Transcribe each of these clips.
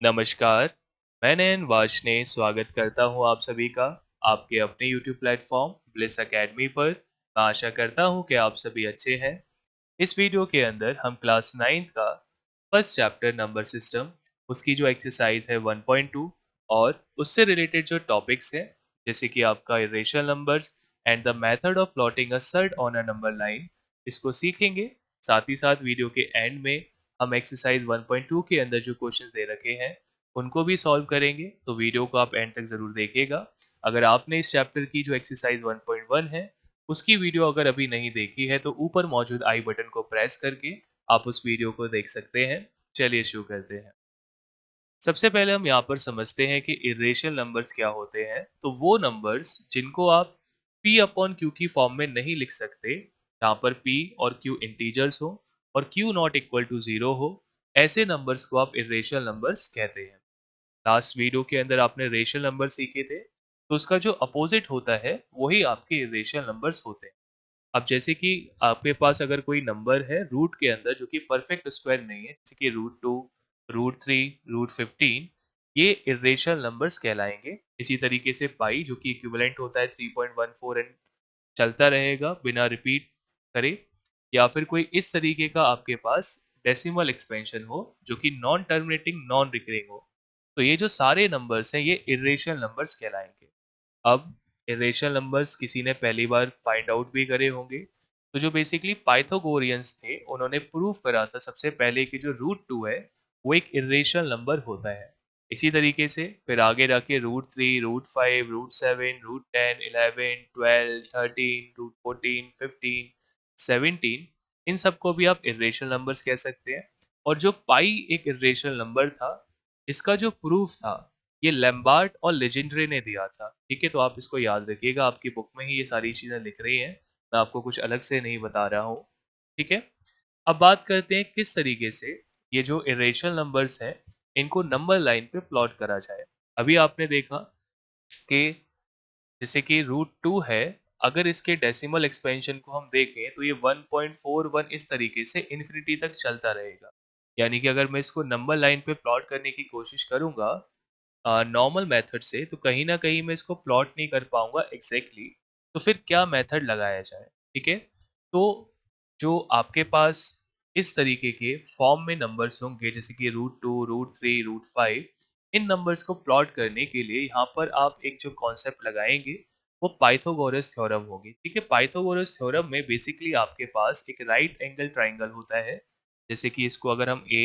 नमस्कार, मैं नयन वार्ष्णेय स्वागत करता हूं आप सभी का आपके अपने YouTube प्लेटफॉर्म ब्लिस एकेडमी पर। मैं आशा करता हूं कि आप सभी अच्छे हैं। इस वीडियो के अंदर हम क्लास 9th का फर्स्ट चैप्टर नंबर सिस्टम उसकी जो एक्सरसाइज है 1.2 और उससे रिलेटेड जो टॉपिक्स हैं जैसे कि आपका irrational numbers and the method of plotting a surd on a number line इसको सीखेंगे। साथ ही साथ वीडियो के एंड में हम एक्सरसाइज 1.2 के अंदर जो क्वेश्चंस दे रखे हैं उनको भी सॉल्व करेंगे, तो वीडियो को आप एंड तक जरूर देखिएगा। अगर आपने इस चैप्टर की जो एक्सरसाइज 1.1 है उसकी वीडियो अगर अभी नहीं देखी है तो ऊपर मौजूद आई बटन को प्रेस करके आप उस वीडियो को देख सकते हैं। चलिए शुरू करते हैं। सबसे पहले हम यहाँ पर समझते हैं कि इरेशनल नंबर्स क्या होते हैं। तो वो नंबर्स जिनको आप p अपॉन क्यू की फॉर्म में नहीं लिख सकते, जहाँ पर p और q इंटीजर्स हो और q not equal to zero हो, ऐसे नंबर्स को आप इरेशनल नंबर्स कहते हैं। लास्ट वीडियो के अंदर आपने रेशनल नंबर सीखे थे, तो उसका जो अपोजिट होता है वही आपके इरेशनल नंबर्स होते हैं। अब जैसे कि आपके पास अगर कोई नंबर है रूट के अंदर जो कि परफेक्ट स्क्वायर नहीं है, जैसे कि रूट 2, रूट 3, रूट 15, ये इरेशनल नंबर्स कहलाएंगे। इसी तरीके से पाई जो कि इक्विवेलेंट होता है 3.14 एंड चलता रहेगा बिना रिपीट करे, या फिर कोई इस तरीके का आपके पास डेसिमल एक्सपेंशन हो जो कि नॉन टर्मिनेटिंग नॉन रिकरिंग हो, तो ये जो सारे नंबर्स हैं ये इरेशनल नंबर्स कहलाएंगे। अब इरेशनल नंबर्स किसी ने पहली बार फाइंड आउट भी करे होंगे, तो जो बेसिकली पाइथागोरियंस थे उन्होंने प्रूव करा था सबसे पहले कि जो रूट 2 है वो एक इरेशनल नंबर होता है। इसी तरीके से फिर आगे जाके root 3, root 5, root 7, root 10, 11, 12, 13, root 14, 15, 17, इन सबको भी आप इरेशनल नंबर्स कह सकते हैं। और जो पाई एक इरेशनल नंबर था, इसका जो प्रूफ था ये लैम्बार्ट और लेजेंड्रे ने दिया था। ठीक है, तो आप इसको याद रखिएगा, आपकी बुक में ही ये सारी चीजें लिख रही हैं, मैं आपको कुछ अलग से नहीं बता रहा हूँ। ठीक है, अब बात करते हैं किस तरीके से ये जो इरेशनल नंबर्स हैं इनको नंबर लाइन पे प्लॉट करा जाए। अभी आपने देखा कि जैसे कि रूट 2 है, अगर इसके डेसिमल एक्सपेंशन को हम देखें तो ये 1.41 इस तरीके से इन्फिनिटी तक चलता रहेगा। यानी कि अगर मैं इसको नंबर लाइन पे प्लॉट करने की कोशिश करूंगा नॉर्मल मेथड से, तो कहीं ना कहीं मैं इसको प्लॉट नहीं कर पाऊंगा एग्जैक्टली। तो फिर क्या मेथड लगाया जाए? ठीक है, तो जो आपके पास इस तरीके के फॉर्म में नंबर्स होंगे जैसे कि रूट 2, रूट 3, रूट 5, इन नंबर्स को प्लॉट करने के लिए यहाँ पर आप एक जो कॉन्सेप्ट लगाएंगे वो पाइथागोरस थ्योरम होगी। ठीक है, पाइथागोरस थ्योरम में बेसिकली आपके पास एक राइट एंगल ट्राइंगल होता है। जैसे कि इसको अगर हम ए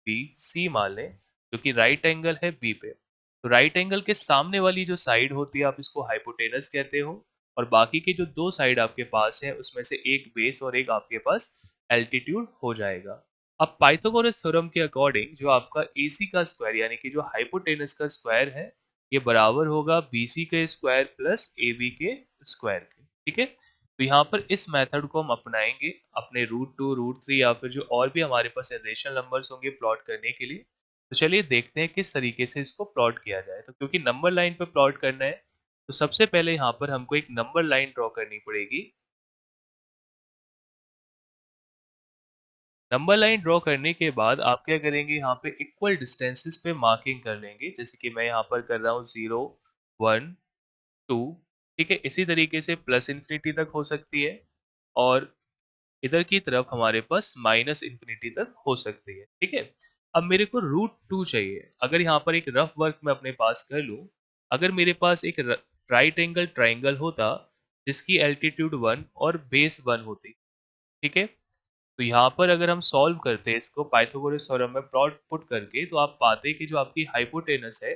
बी सी मान लें, जो कि राइट एंगल है बी पे, तो राइट एंगल के सामने वाली जो साइड होती है आप इसको हाइपोटेनस कहते हो, और बाकी के जो दो साइड आपके पास है उसमें से एक बेस और एक आपके पास एल्टीट्यूड हो जाएगा। अब पाइथागोरस थ्योरम के अकॉर्डिंग जो आपका AC का स्क्वायर यानी कि जो हाइपोटेनस का स्क्वायर है, ये बराबर होगा BC के स्क्वायर प्लस AB के स्क्वायर के। ठीक है, तो यहाँ पर इस मेथड को हम अपनाएंगे अपने रूट 2, रूट 3 या फिर जो और भी हमारे पास रेशनल नंबर्स होंगे प्लॉट करने के लिए। तो चलिए देखते हैं किस तरीके से इसको प्लॉट किया जाए। तो क्योंकि नंबर लाइन पे प्लॉट करना है, तो सबसे पहले यहाँ पर हमको एक नंबर लाइन ड्रॉ करनी पड़ेगी। नंबर लाइन ड्रॉ करने के बाद आप क्या करेंगे, यहाँ पे इक्वल डिस्टेंसेस पे मार्किंग कर लेंगे। जैसे कि मैं यहाँ पर कर रहा हूँ 0, 1, 2। ठीक है, इसी तरीके से प्लस इन्फिनिटी तक हो सकती है, और इधर की तरफ हमारे पास माइनस इन्फिनिटी तक हो सकती है। ठीक है, अब मेरे को रूट 2 चाहिए। अगर यहाँ पर एक रफ वर्क मैं अपने पास कर लूँ, अगर मेरे पास एक राइट एंगल ट्राइंगल होता जिसकी एल्टीट्यूड 1 और बेस 1 होती, ठीक है, तो यहाँ पर अगर हम सॉल्व करते हैं इसको पाइथागोरस थ्योरम में प्लॉट पुट करके, तो आप पाते कि जो आपकी हाइपोटेनस है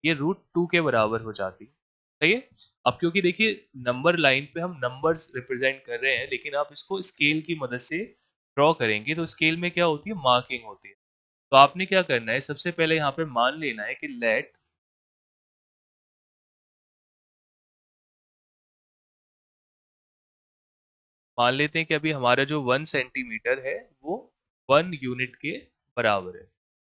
ये रूट 2 के बराबर हो जाती। सही है, अब क्योंकि देखिए नंबर लाइन पे हम नंबर्स रिप्रेजेंट कर रहे हैं, लेकिन आप इसको स्केल की मदद से ड्रॉ करेंगे तो स्केल में क्या होती है, मार्किंग होती है। तो आपने क्या करना है, सबसे पहले यहाँ पे मान लेना है कि लेट मान लेते हैं कि अभी हमारा जो 1 सेंटीमीटर है वो 1 यूनिट के बराबर है।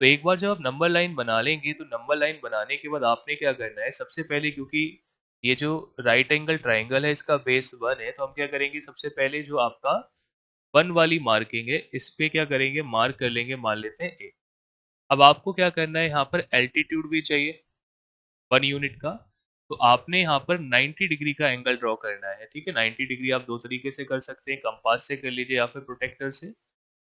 तो एक बार जब आप नंबर लाइन बना लेंगे, तो नंबर लाइन बनाने के बाद आपने क्या करना है, सबसे पहले क्योंकि ये जो राइट एंगल ट्राइंगल है इसका बेस 1 है, तो हम क्या करेंगे, सबसे पहले जो आपका 1 वाली मार्किंग है इस पे क्या करेंगे, मार्क कर लेंगे, मान लेते हैं ए। अब आपको क्या करना है, यहाँ पर एल्टीट्यूड भी चाहिए 1 यूनिट का। तो आपने यहाँ पर 90 डिग्री का एंगल ड्रॉ करना है, ठीक है? 90 डिग्री आप 2 तरीके से कर सकते हैं, कंपास से कर लीजिए या फिर प्रोटेक्टर से।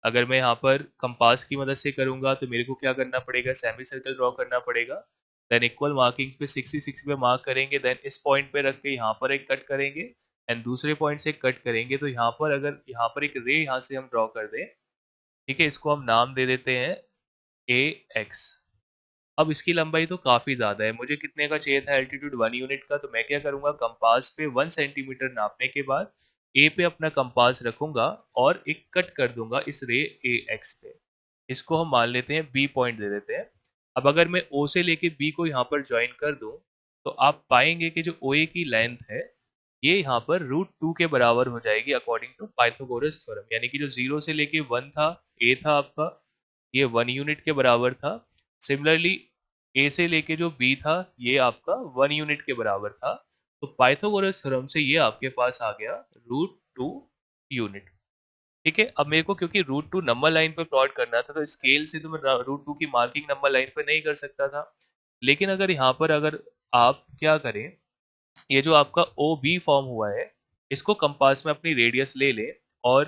अगर मैं यहाँ पर कंपास की मदद से करूँगा तो मेरे को क्या करना पड़ेगा, सेमी सर्कल ड्रॉ करना पड़ेगा। देन इक्वल मार्किंग्स पे 60-60 पे मार्क करेंगे, देन इस पॉइंट पे रख के यहाँ पर एक कट करेंगे एंड दूसरे पॉइंट से एक कट करेंगे। तो यहाँ पर अगर यहाँ पर एक रे यहाँ से हम ड्रॉ कर दें, ठीक है? इसको हम नाम दे देते हैं AX। अब इसकी लंबाई तो काफ़ी ज़्यादा है, मुझे कितने का चाहिए था एल्टीट्यूड 1 यूनिट का, तो मैं क्या करूँगा, कंपास पे 1 सेंटीमीटर नापने के बाद ए पे अपना कंपास रखूँगा और एक कट कर दूँगा इस रे AX पे। इसको हम मान लेते हैं बी पॉइंट दे देते हैं। अब अगर मैं ओ से लेके बी को यहाँ पर जॉइन कर दूँ, तो आप पाएँगे कि जो OA की लेंथ है, ये यहाँ पर √2 के बराबर हो जाएगी अकॉर्डिंग टू पाइथागोरस थ्योरम। यानी कि जो 0 से लेके 1 था, A था आपका, ये 1 यूनिट के बराबर था। सिमिलरली ए से लेके जो बी था, ये आपका 1 यूनिट के बराबर था। तो पाइथागोरस थ्योरम से ये आपके पास आ गया √2 यूनिट। ठीक है? अब मेरे को क्योंकि √2 नंबर लाइन पे प्लॉट करना था, तो स्केल से तो मैं √2 की मार्किंग नंबर लाइन पे नहीं कर सकता था। लेकिन अगर यहाँ पर अगर आप क्या करें, ये जो आपका OB फॉर्म हुआ है, इसको कंपास में अपनी रेडियस ले लें और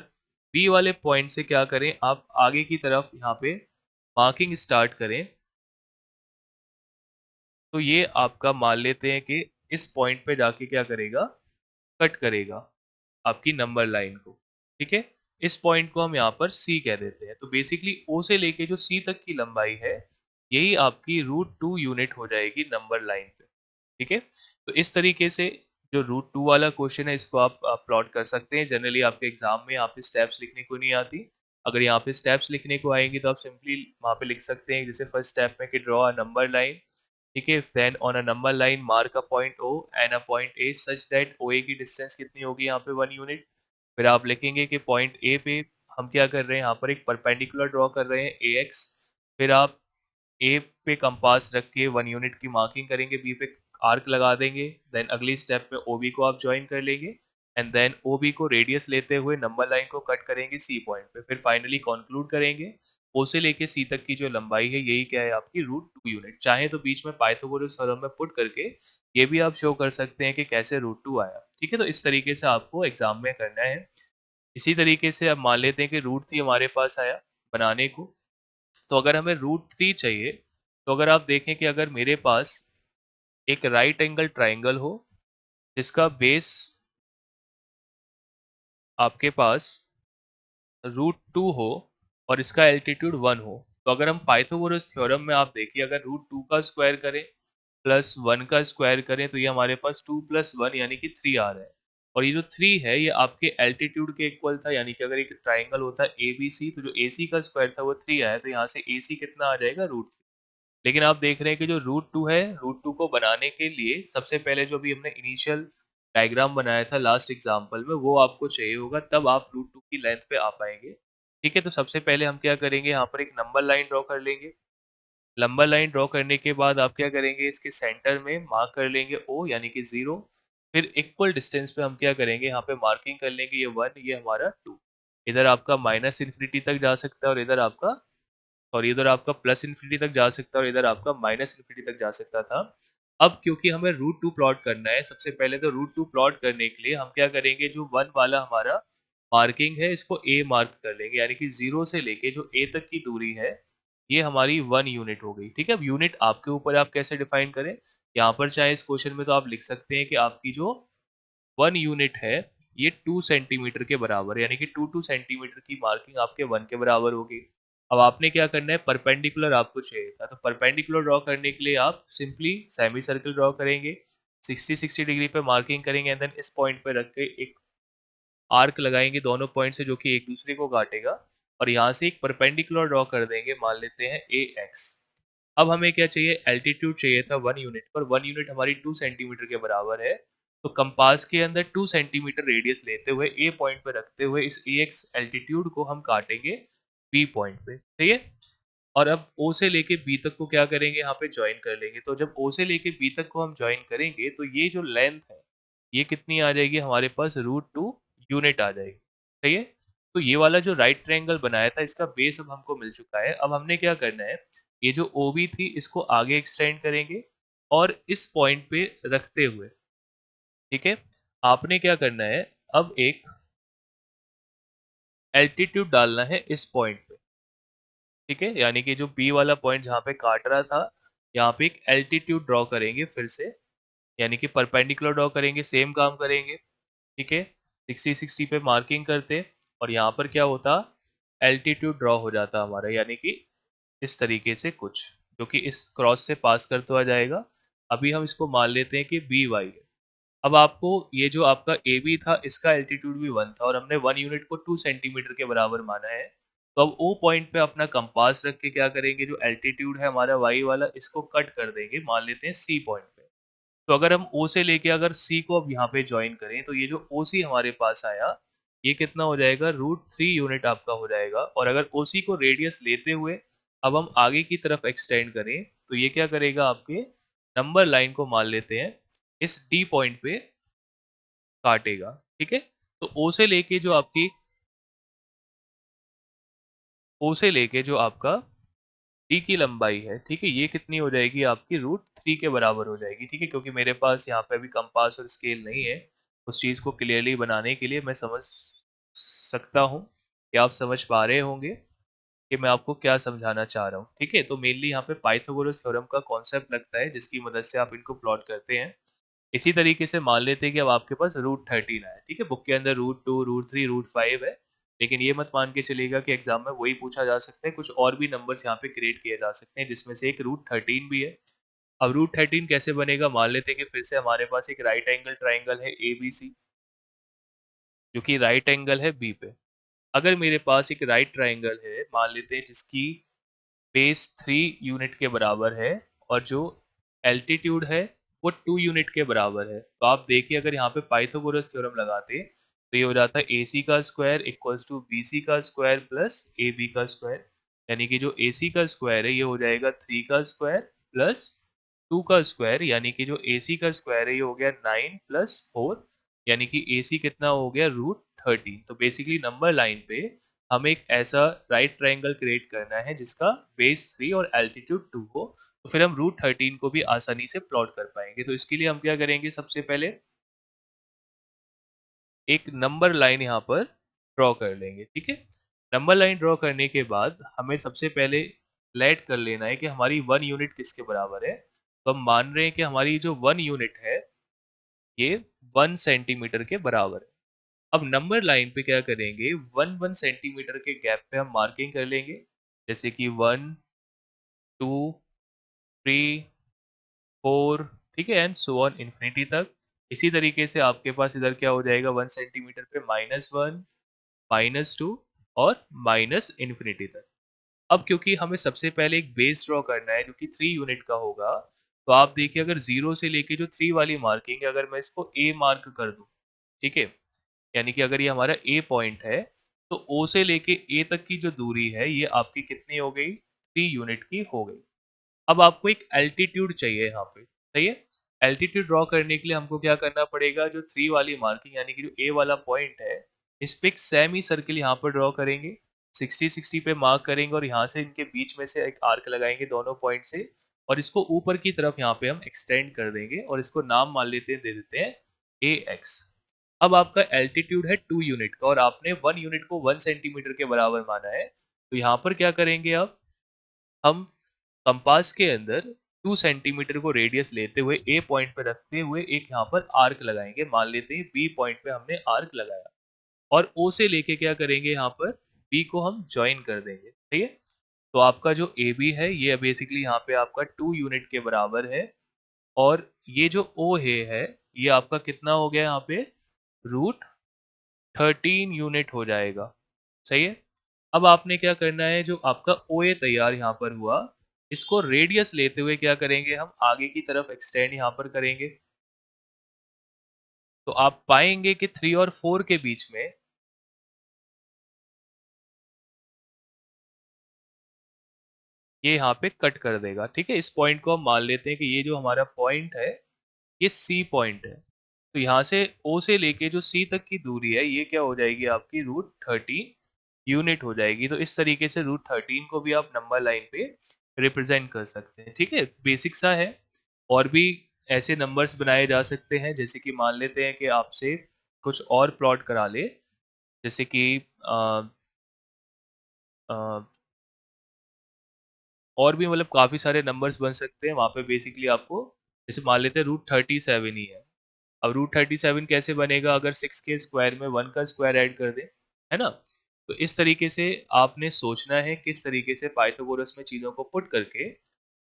बी वाले पॉइंट से क्या करें, आप आगे की तरफ यहाँ पे मार्किंग स्टार्ट करें। तो ये आपका मान लेते हैं कि इस पॉइंट पे जाके क्या करेगा, कट करेगा आपकी नंबर लाइन को, ठीक है? इस पॉइंट को हम यहाँ पर C कह देते हैं। तो बेसिकली O से लेके जो C तक की लंबाई है, यही आपकी √2 यूनिट हो जाएगी नंबर लाइन पे, ठीक है? तो इस तरीके से जो √2 वाला क्वेश्चन है, इसको आप प्लॉट कर सकते हैं। जनरली आपके एग्जाम में यहाँ पे स्टेप्स लिखने को नहीं आती। अगर यहाँ पे स्टेप्स लिखने को आएंगी तो आप सिंपली वहाँ पे लिख सकते हैं, जैसे फर्स्ट स्टेप में कि ड्रॉ अ नंबर लाइन, ठीक है? Then on a number line mark a point O and a point A such that OA की डिस्टेंस कितनी होगी यहाँ पे 1 यूनिट। फिर आप लिखेंगे कि पॉइंट A पे हम क्या कर रहे हैं, यहाँ पर एक परपेंडिकुलर ड्रॉ कर रहे हैं AX। फिर आप ए पे कंपास रख के 1 यूनिट की मार्किंग करेंगे, बी पे आर्क लगा देंगे, देन अगली स्टेप में ओबी को आप जॉइन कर लेंगे एंड देन ओबी को रेडियस लेते हुए नंबर लाइन को कट करेंगे सी पॉइंट पे। फिर फाइनली कंक्लूड करेंगे, ओ से लेके सी तक की जो लंबाई है, यही क्या है, आपकी √2 यूनिट। चाहे तो बीच में पाइथागोरस थ्योरम में पुट करके ये भी आप शो कर सकते हैं कि कैसे √2 आया, ठीक है? तो इस तरीके से आपको एग्जाम में करना है। इसी तरीके से अब मान लेते हैं कि √3 हमारे पास आया बनाने को। तो अगर हमें √3 चाहिए, तो अगर आप देखें कि अगर मेरे पास एक राइट एंगल ट्राइंगल हो, जिसका बेस आपके पास √2 हो और इसका एल्टीट्यूड 1 हो, तो अगर हम पाइथागोरस थ्योरम में आप देखिए, अगर √2 का स्क्वायर करें प्लस 1 का स्क्वायर करें, तो ये हमारे पास 2 प्लस 1 यानी कि 3 आ रहा है। और ये जो 3 है, ये आपके एल्टीट्यूड के इक्वल था। यानी कि अगर एक ट्राइंगल होता ABC, तो जो AC का स्क्वायर था वो 3 आया, तो यहाँ से AC कितना आ जाएगा, √3। लेकिन आप देख रहे हैं कि जो √2 है, √2 को बनाने के लिए सबसे पहले जो भी हमने इनिशियल डायग्राम बनाया था लास्ट एग्जांपल में, वो आपको चाहिए होगा, तब आप √2 की लेंथ पे आ पाएंगे, ठीक है? तो सबसे पहले हम क्या करेंगे, यहाँ पर एक नंबर लाइन ड्रॉ कर लेंगे। लंबा लाइन ड्रॉ करने के बाद आप क्या करेंगे, इसके सेंटर में मार्क कर लेंगे O यानी कि 0। फिर इक्वल डिस्टेंस पे हम क्या करेंगे, यहाँ पे मार्किंग कर लेंगे, ये 1, ये हमारा 2। इधर आपका माइनस इन्फिनिटी तक जा सकता है और इधर आपका, और इधर आपका प्लस इन्फिनिटी तक जा सकता है और इधर आपका माइनस इन्फिनिटी तक जा सकता था। अब क्योंकि हमें √2 प्लॉट करना है, सबसे पहले तो √2 प्लॉट करने के लिए हम क्या करेंगे, जो 1 वाला हमारा मार्किंग है, इसको A मार्क कर लेंगे। यानी कि 0 से लेके जो A तक की दूरी है, ये हमारी 1 यूनिट हो गई, ठीक है? अब यूनिट आपके ऊपर, आप कैसे डिफाइन करें। यहाँ पर चाहे इस क्वेश्चन में तो आप लिख सकते हैं कि आपकी जो 1 यूनिट है, ये 2 सेंटीमीटर के बराबर है। यानी कि 2 सेंटीमीटर की मार्किंग आपके 1 के बराबर होगी। अब आपने क्या करना है, परपेंडिकुलर आपको चाहिए था, तो परपेंडिकुलर ड्रॉ करने के लिए आप सिंपली सेमी सर्कल ड्रॉ करेंगे, 60-60 डिग्री पे मार्किंग करेंगे एंड देन इस पॉइंट पे रख के एक आर्क लगाएंगे दोनों पॉइंट से, जो कि एक दूसरे को काटेगा, और यहाँ से एक परपेंडिकुलर ड्रॉ कर देंगे, मान लेते हैं AX। अब हमें क्या चाहिए, एल्टीट्यूड चाहिए था 1 यूनिट पर। 1 यूनिट हमारी 2 सेंटीमीटर के बराबर है। तो कंपास के अंदर 2 सेंटीमीटर रेडियस लेते हुए ए पॉइंट पे रखते हुए इस AX एल्टीट्यूड को हम काटेंगे बी पॉइंट पे, सही है? और अब O से लेके B तक को क्या करेंगे, यहाँ पे ज्वाइन कर लेंगे। तो जब O से लेके B तक को हम ज्वाइन करेंगे, तो ये जो लेंथ है, ये कितनी आ जाएगी हमारे पास, √2 यूनिट आ जाएगी, सही है? तो ये वाला जो राइट ट्रायंगल बनाया था, इसका बेस अब हमको मिल चुका है। अब हमने क्या करना है, ये जो OB थी इसको आगे एक्सटेंड करेंगे और इस पॉइंट पे रखते हुए, ठीक है, आपने क्या करना है, अब एक एल्टीट्यूड डालना है इस पॉइंट पे, ठीक है, यानी कि जो बी वाला पॉइंट जहाँ पे काट रहा था, यहाँ पे एक एल्टीट्यूड ड्रॉ करेंगे फिर से, यानी कि परपेंडिकुलर ड्रॉ करेंगे, सेम काम करेंगे, ठीक है, 60-60 पे मार्किंग करते और यहाँ पर क्या होता, एल्टीट्यूड ड्रॉ हो जाता हमारा, यानी कि इस तरीके से कुछ, जो कि इस क्रॉस से पास करते हुआ जाएगा। अभी हम इसको मान लेते हैं कि बी वाई है। अब आपको ये जो आपका ए बी था इसका एल्टीट्यूड भी 1 था और हमने 1 यूनिट को 2 सेंटीमीटर के बराबर माना है। तो अब ओ पॉइंट पे अपना कंपास रख के क्या करेंगे, जो एल्टीट्यूड है हमारा वाई वाला इसको कट कर देंगे, मान लेते हैं सी पॉइंट पे। तो अगर हम ओ से लेके अगर सी को अब यहाँ पे ज्वाइन करें तो ये जो ओ सी हमारे पास आया, ये कितना हो जाएगा, √3 यूनिट आपका हो जाएगा। और अगर ओ सी को रेडियस लेते हुए अब हम आगे की तरफ एक्सटेंड करें तो ये क्या करेगा, आपके नंबर लाइन को मान लेते हैं इस डी पॉइंट पे काटेगा, ठीक है। तो ओ से लेके जो आपका डी की लंबाई है, ठीक है, ये कितनी हो जाएगी आपकी, √3 के बराबर हो जाएगी, ठीक है, क्योंकि मेरे पास यहाँ पे अभी कंपास और स्केल नहीं है। उस चीज़ को क्लियरली बनाने के लिए मैं समझ सकता हूँ कि आप समझ पा रहे होंगे कि मैं आपको क्या समझाना चाह रहा हूँ, ठीक है। तो मेनली यहाँ पे पाइथागोरस थ्योरम का कॉन्सेप्ट लगता है जिसकी मदद से आप इनको प्लॉट करते हैं। इसी तरीके से मान लेते हैं कि अब आपके पास √13 आया, ठीक है, बुक के अंदर √2 √3 √5 है, लेकिन ये मत मान के चलिएगा कि एग्जाम में वही पूछा जा सकता है, कुछ और भी नंबर्स यहाँ पे क्रिएट किए जा सकते हैं जिसमें से एक √13 भी है। अब √13 कैसे बनेगा, मान लेते हैं कि फिर से हमारे पास एक राइट एंगल ट्राइंगल है ABC, जो कि राइट एंगल है बी पे। अगर मेरे पास एक राइट ट्राइंगल है, मान लेते हैं जिसकी बेस 3 यूनिट के बराबर है और जो एल्टीट्यूड है वो 2 यूनिट के बराबर है, तो आप देखिए अगर यहाँ पे पाइथागोरस थ्योरम लगाते तो ये हो जाता है AC का स्क्वायर इक्वल्स टू BC का स्क्वायर प्लस AB का स्क्वायर, यानी कि जो AC का स्क्वायर है ये हो जाएगा 3 का स्क्वायर प्लस 2 का स्क्वायर, यानी कि जो AC का स्क्वायर है ये हो गया 9 प्लस 4, यानी कि AC कितना हो गया, √13। तो बेसिकली नंबर लाइन पे हमें एक ऐसा राइट ट्रायंगल क्रिएट करना है जिसका बेस 3 और एल्टीट्यूड 2 हो, तो फिर हम √13 को भी आसानी से प्लॉट कर पाएंगे। तो इसके लिए हम क्या करेंगे, सबसे पहले एक नंबर लाइन यहाँ पर ड्रॉ कर लेंगे, ठीक है। नंबर लाइन ड्रॉ करने के बाद हमें सबसे पहले लेट कर लेना है कि हमारी 1 यूनिट किसके बराबर है। तो हम मान रहे हैं कि हमारी जो 1 यूनिट है ये 1 सेंटीमीटर के बराबर है। अब नंबर लाइन पे क्या करेंगे, 1 सेंटीमीटर के गैप पे हम मार्किंग कर लेंगे, जैसे कि 1 2 3 4, ठीक है, एंड सो ऑन इन्फिनिटी तक। इसी तरीके से आपके पास इधर क्या हो जाएगा, 1 सेंटीमीटर पे -1 -2 और माइनस इन्फिनिटी तक। अब क्योंकि हमें सबसे पहले एक बेस ड्रॉ करना है जो कि 3 यूनिट का होगा, तो आप देखिए अगर 0 से लेके जो 3 वाली मार्किंग है अगर मैं इसको A मार्क कर दूं, ठीक है, यानी कि अगर ये हमारा ए पॉइंट है तो ओ से लेके ए तक की जो दूरी है ये आपकी कितनी हो गई, 3 यूनिट की हो गई। अब आपको एक एल्टीट्यूड चाहिए यहाँ पे, सही है। एल्टीट्यूड ड्रॉ करने के लिए हमको क्या करना पड़ेगा, जो 3 वाली मार्किंग यानी कि जो ए वाला पॉइंट है इस पे एक सेमी सर्किल यहाँ पर ड्रॉ करेंगे, 60-60 पे मार्क करेंगे और यहाँ से इनके बीच में से एक आर्क लगाएंगे दोनों पॉइंट से, और इसको ऊपर की तरफ यहाँ पे हम एक्सटेंड कर देंगे और इसको नाम मान लेते हैं, दे देते हैं AX। अब आपका एल्टीट्यूड है 2 यूनिट का और आपने 1 यूनिट को 1 सेंटीमीटर के बराबर माना है, तो यहाँ पर क्या करेंगे, अब हम कंपास के अंदर 2 सेंटीमीटर को रेडियस लेते हुए ए पॉइंट पे रखते हुए एक यहाँ पर आर्क लगाएंगे, मान लेते हैं बी पॉइंट पे हमने आर्क लगाया और ओ से लेके क्या करेंगे, यहाँ पर बी को हम ज्वाइन कर देंगे, ठीक है। तो आपका जो ए बी है ये बेसिकली यहाँ पे आपका 2 यूनिट के बराबर है और ये जो ओ है ये आपका कितना हो गया, यहाँ पे √13 यूनिट हो जाएगा, सही है। अब आपने क्या करना है, जो आपका OA तैयार यहाँ पर हुआ इसको रेडियस लेते हुए क्या करेंगे, हम आगे की तरफ एक्सटेंड यहाँ पर करेंगे। तो आप पाएंगे कि 3 और 4 के बीच में ये यहाँ पे कट कर देगा, ठीक है। इस पॉइंट को हम मान लेते हैं कि ये जो हमारा पॉइंट है ये सी पॉइंट है। तो यहाँ से ओ से लेके जो सी तक की दूरी है ये क्या हो जाएगी, आपकी √13 यूनिट हो जाएगी। तो इस तरीके से √13 को भी आप नंबर लाइन पे रिप्रेजेंट कर सकते हैं, ठीक है? बेसिक सा है। और भी ऐसे नंबर्स बनाए जा सकते हैं, जैसे कि मान लेते हैं कि आपसे कुछ और प्लॉट करा ले, जैसे कि अ अ, और भी मतलब काफ़ी सारे नंबर्स बन सकते हैं, वहाँ पे बेसिकली आपको जैसे मान लेते हैं रूट 37 ही है। अब रूट 37 कैसे बनेगा अगर 6 के स्क्वायर में 1 का स्क्वायर ऐड कर दें, है ना? तो इस तरीके से आपने सोचना है किस तरीके से पाइथागोरस में चीज़ों को पुट करके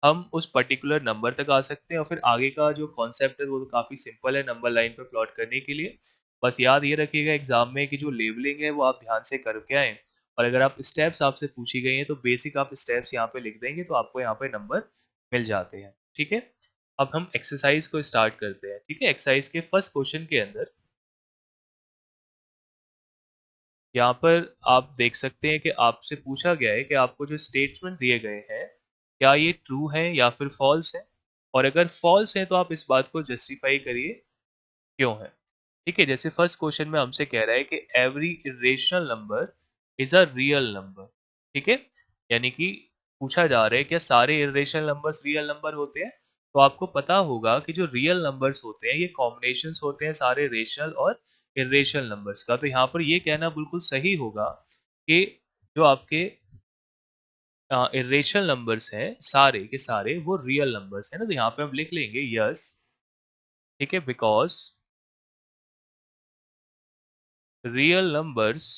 हम उस पर्टिकुलर नंबर तक आ सकते हैं, और फिर आगे का जो कॉन्सेप्ट है वो तो काफ़ी सिंपल है नंबर लाइन पे प्लॉट करने के लिए। बस याद ये रखिएगा एग्ज़ाम में कि जो लेबलिंग है वो आप ध्यान से करके आएँ, और अगर आप स्टेप्स आपसे पूछी गई हैं तो बेसिक आप स्टेप्स यहाँ पे लिख देंगे तो आपको यहाँ पे नंबर मिल जाते हैं, ठीक है? अब हम एक्सरसाइज को स्टार्ट करते हैं, ठीक है? एक्सरसाइज के फर्स्ट क्वेश्चन के अंदर यहाँ पर आप देख सकते हैं कि आपसे पूछा गया है कि आपको जो स्टेटमेंट दिए गए हैं, क्या ये ट्रू है या फिर फॉल्स है? और अगर फॉल्स है तो आप इस बात को जस्टिफाई करिए क्यों है? ठीक है, जैसे फर्स्ट क्वेश्चन में हमसे कह रहा है कि every irrational number is a real number, ठीक है? यानी कि पूछा जा रहा है क्या सारे इरेशनल नंबर्स रियल नंबर होते हैं? तो आपको पता होगा कि जो रियल नंबर्स होते हैं ये कॉम्बिनेशंस होते हैं सारे रेशनल और इरेशनल नंबर्स का। तो यहाँ पर ये कहना बिल्कुल सही होगा कि जो आपके इरेशनल नंबर्स हैं सारे के सारे वो रियल नंबर्स हैं ना, तो यहाँ पे हम लिख लेंगे यस, ठीक है, because real numbers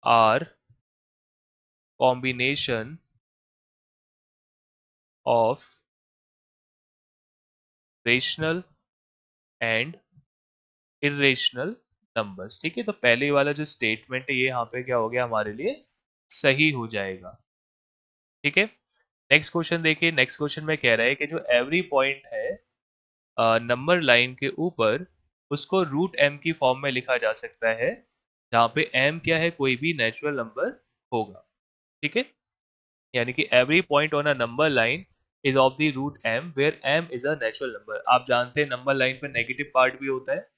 are combination of rational and irrational numbers, ठीक है? तो पहले वाला जो स्टेटमेंट है ये यहाँ पे क्या हो गया हमारे लिए सही हो जाएगा, ठीक है? नेक्स्ट क्वेश्चन देखिए, नेक्स्ट क्वेश्चन में कह रहा है कि जो एवरी पॉइंट है नंबर लाइन के ऊपर उसको रूट एम की फॉर्म में लिखा जा सकता है, जहाँ पे एम क्या है, कोई भी नेचुरल नंबर होगा, ठीक है? यानी कि every point on a number line is of the root M where M is a natural number. आप जानते हैं नंबर लाइन पे नेगेटिव पार्ट भी होता है,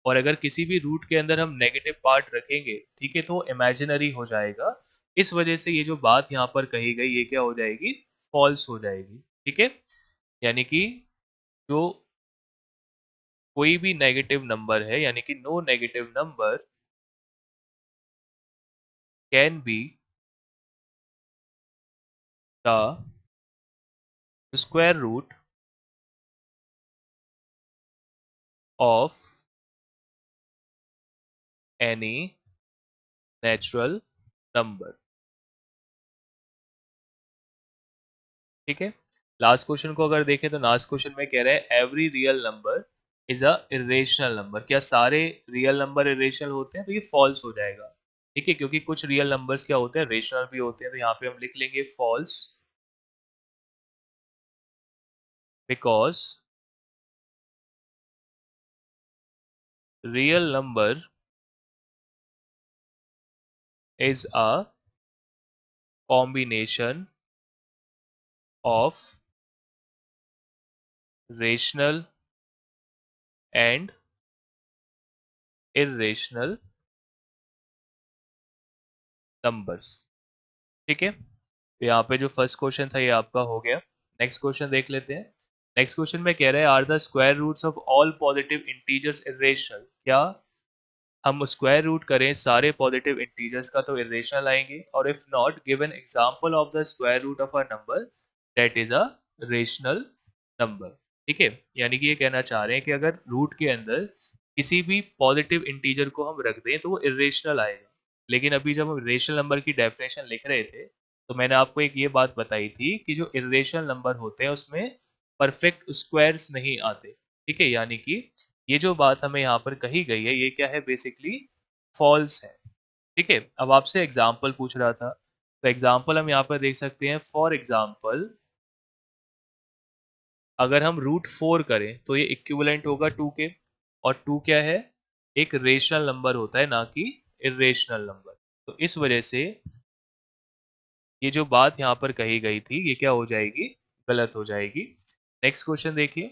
और अगर किसी भी रूट के अंदर हम नेगेटिव पार्ट रखेंगे, ठीक है, तो इमेजिनरी हो जाएगा। इस वजह से ये जो बात यहाँ पर कही गई ये क्या हो जाएगी, फॉल्स हो जाएगी, ठीक है? यानी कि जो कोई भी नेगेटिव नंबर है, यानी कि no negative number can be the square root of any natural number, ठीक है? लास्ट क्वेश्चन को अगर देखें तो लास्ट क्वेश्चन में कह रहा है every real number is a irrational number. क्या सारे रियल नंबर इरेशनल होते हैं? तो ये फॉल्स हो जाएगा, ठीक है, क्योंकि कुछ रियल नंबर्स क्या होते हैं, रेशनल भी होते हैं। तो यहाँ पे हम लिख लेंगे false, because real number is a combination of rational and irrational numbers, ठीक है? तो यहाँ पे जो फर्स्ट क्वेश्चन था ये आपका हो गया। नेक्स्ट क्वेश्चन देख लेते हैं। नेक्स्ट क्वेश्चन में कह रहे हैं are the square roots of all positive integers irrational? क्या हम स्क्वायर रूट करें सारे पॉजिटिव इंटीजर्स का तो इरेशनल आएंगे? और if not give an example of the square root of a number that is a rational number, ठीक है? यानी कि ये कहना चाह रहे हैं कि अगर रूट के अंदर किसी भी पॉजिटिव इंटीजर को हम रख दें तो वो इरेशनल आएगा। लेकिन अभी जब हम रेशनल नंबर की डेफिनेशन लिख रहे थे तो मैंने आपको एक ये बात बताई थी कि जो इरेशनल नंबर होते हैं उसमें परफेक्ट स्क्वायर्स नहीं आते, ठीक है? यानी कि ये जो बात हमें यहाँ पर कही गई है ये क्या है, बेसिकली फॉल्स है, ठीक है? अब आपसे एग्जाम्पल पूछ रहा था, तो एग्जाम्पल हम यहाँ पर देख सकते हैं। फॉर एग्जाम्पल अगर हम रूट 4 करें तो ये इक्विवेलेंट होगा 2 के, और 2 क्या है, एक रेशनल नंबर होता है ना कि इरेशनल नंबर। तो इस वजह से ये जो बात यहाँ पर कही गई थी ये क्या हो जाएगी, गलत हो जाएगी। नेक्स्ट क्वेश्चन देखिए।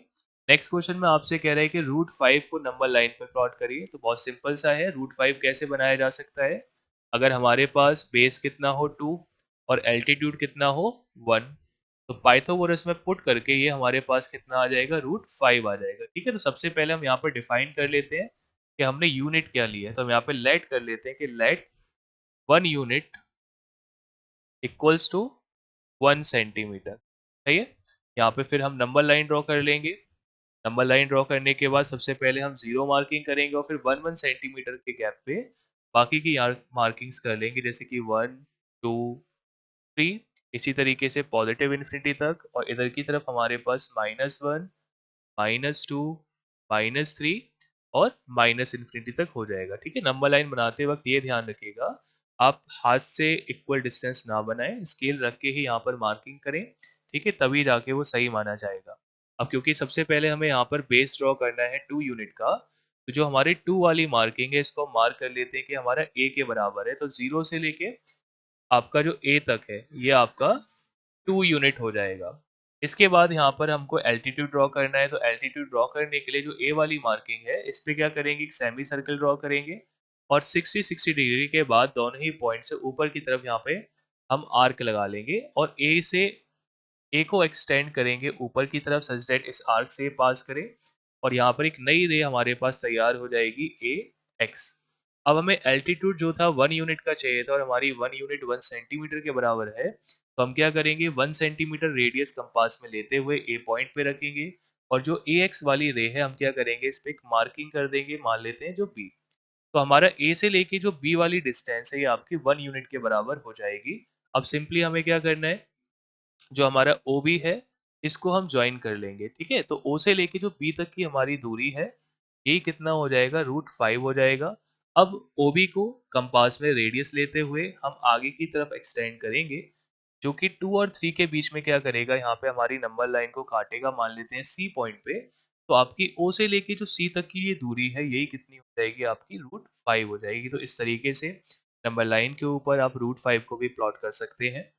नेक्स्ट क्वेश्चन में आपसे कह रहा है कि रूट 5 को नंबर लाइन पर प्लॉट करिए। तो बहुत सिंपल सा है, रूट 5 कैसे बनाया जा सकता है? अगर हमारे पास बेस कितना हो 2, और एल्टीट्यूड कितना हो 1। तो पाइथागोरस में पुट करके ये हमारे पास कितना आ जाएगा, √5 आ जाएगा। ठीक है, तो सबसे पहले हम यहाँ पर डिफाइन कर लेते हैं कि हमने यूनिट क्या लिया है। तो हम यहाँ पे लेट कर लेते हैं कि let 1 unit equals to 1 centimetre. सही है। यहाँ पे फिर हम नंबर लाइन ड्रॉ कर लेंगे। नंबर लाइन ड्रॉ करने के बाद सबसे पहले हम जीरो मार्किंग करेंगे और फिर 1 1 सेंटीमीटर के गैप पे बाकी की मार्किंग्स कर लेंगे, जैसे कि 1 2 3। इसी तरीके से पॉजिटिव इन्फिनिटी तक, और इधर की तरफ हमारे पास -1 -2 -3 और माइनस इन्फिनिटी तक हो जाएगा। ठीक है, नंबर लाइन बनाते वक्त ये ध्यान रखिएगा, आप हाथ से इक्वल डिस्टेंस ना बनाएं, स्केल रख के ही यहाँ पर मार्किंग करें। ठीक है, तभी जाके वो सही माना जाएगा। अब क्योंकि सबसे पहले हमें यहाँ पर बेस ड्रॉ करना है 2 यूनिट का, तो जो हमारी 2 वाली मार्किंग है इसको हम मार्क कर लेते हैं कि हमारा a के बराबर है। तो 0 से लेके आपका जो a तक है ये आपका 2 यूनिट हो जाएगा। इसके बाद यहाँ पर हमको एल्टीट्यूड ड्रॉ करना है, तो एल्टीट्यूड ड्रॉ करने के लिए जो ए वाली मार्किंग है इस पे क्या करेंगे, एक सेमी सर्कल ड्रॉ करेंगे और 60-60 डिग्री के बाद दोनों ही पॉइंट से ऊपर की तरफ यहाँ पे हम आर्क लगा लेंगे और ए को एक्सटेंड करेंगे ऊपर की तरफ सच दैट इस आर्क से पास करे, और यहाँ पर एक नई रे हमारे पास तैयार हो जाएगी ए एक्स। अब हमें एल्टीट्यूड जो था 1 यूनिट का चाहिए था और हमारी 1 यूनिट 1 सेंटीमीटर के बराबर है, तो हम क्या करेंगे, 1 सेंटीमीटर रेडियस कंपास में लेते हुए ए पॉइंट पे रखेंगे और जो ए एक्स वाली रे है हम क्या करेंगे, इस पे एक मार्किंग कर देंगे, मान लेते हैं जो बी। तो हमारा ए से लेके जो बी वाली डिस्टेंस है ये आपकी 1 यूनिट के बराबर हो जाएगी। अब सिंपली हमें क्या करना है, जो हमारा ओ बी है इसको हम ज्वाइन कर लेंगे। ठीक है, तो ओ से लेके जो बी तक की हमारी दूरी है ये कितना हो जाएगा, √5 हो जाएगा। अब ओ बी को कंपास में रेडियस लेते हुए हम आगे की तरफ एक्सटेंड करेंगे, जो कि 2 और 3 के बीच में क्या करेगा, यहाँ पे हमारी नंबर लाइन को काटेगा, मान लेते हैं सी पॉइंट पे। तो आपकी ओ से लेके जो सी तक की ये दूरी है यही कितनी हो जाएगी, आपकी √5 हो जाएगी। तो इस तरीके से नंबर लाइन के ऊपर आप √5 को भी प्लॉट कर सकते हैं।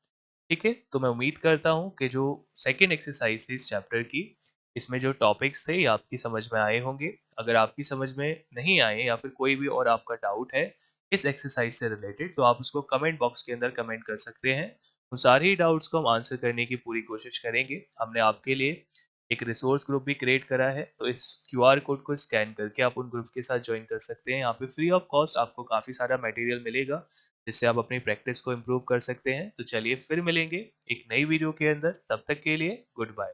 ठीक है, तो मैं उम्मीद करता हूँ कि जो सेकंड एक्सरसाइज थी इस चैप्टर की, इसमें जो टॉपिक्स थे ये आपकी समझ में आए होंगे। अगर आपकी समझ में नहीं आए या फिर कोई भी और आपका डाउट है इस एक्सरसाइज से रिलेटेड, तो आप उसको कमेंट बॉक्स के अंदर कमेंट कर सकते हैं। उन सारे ही डाउट्स को हम आंसर करने की पूरी कोशिश करेंगे। हमने आपके लिए एक रिसोर्स ग्रुप भी क्रिएट करा है, तो इस क्यूआर कोड को स्कैन करके आप उन ग्रुप के साथ ज्वाइन कर सकते हैं। यहाँ पे फ्री ऑफ कॉस्ट आपको काफ़ी सारा मटेरियल मिलेगा, जिससे आप अपनी प्रैक्टिस को इम्प्रूव कर सकते हैं। तो चलिए फिर मिलेंगे एक नई वीडियो के अंदर, तब तक के लिए गुड बाय।